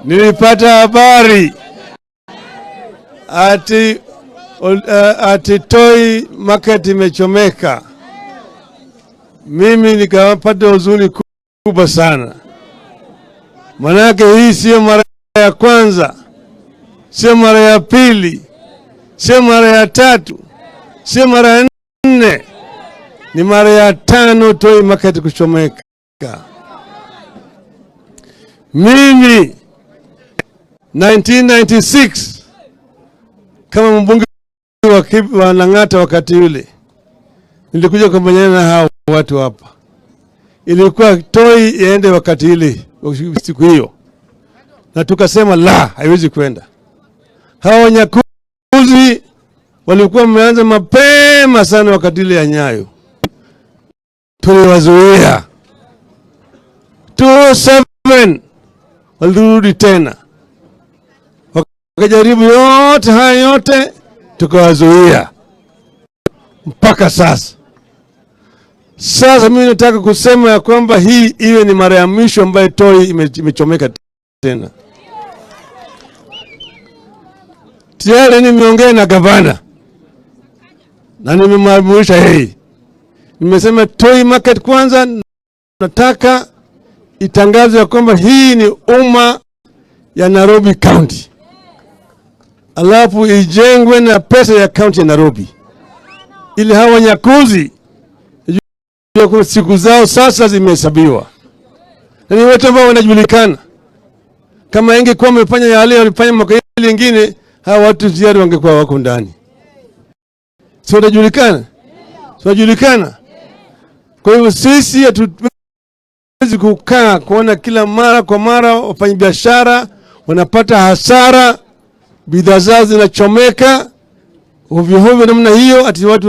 nilipata habari ati Toi market imechomeka. Mimi nikapata huzuni kubwa sana. Manake hii sio mara ya kwanza, sio mara ya pili, sio mara ya tatu, sio mara ya 4, ni mara ya 5 Toi market kuchomeka. Mimi 1996 kama mbunge wa Lang'ata wakati yule nilikuja kumbanyana na hao watu hapa. Ilikuwa Toi iende wakati ile siku hiyo, na tukasema la, haiwezi kwenda. Hao Wanyakuzi walikuwa wameanza mapema sana wakati ile ya Nyayo, tuliwazuia. 2007 walirudi tena, wakajaribu yote haya yote, tukawazuia mpaka sasa. Sasa mimi nataka kusema ya kwamba hii iwe ni mara ya mwisho ambayo Toi imechomeka tena. Tayari nimeongea na gavana na nimemwamrisha yeye. Nimesema Toi market kwanza nataka itangazwe ya kwamba hii ni umma ya Nairobi County, alafu ijengwe na pesa ya county ya Nairobi, ili hawa Wanyakuzi siku zao sasa zimehesabiwa, na ni watu ambao wanajulikana. Kama ingekuwa wamefanya yale walifanya mwaka ile nyingine, hawa watu tayari wangekuwa wako ndani. Sio wanajulikana, sio wanajulikana. Kwa hivyo sisi hatuwezi kukaa kuona kila mara kwa mara wafanyabiashara wanapata hasara, bidhaa zao zinachomeka ovyo ovyo namna hiyo, ati watu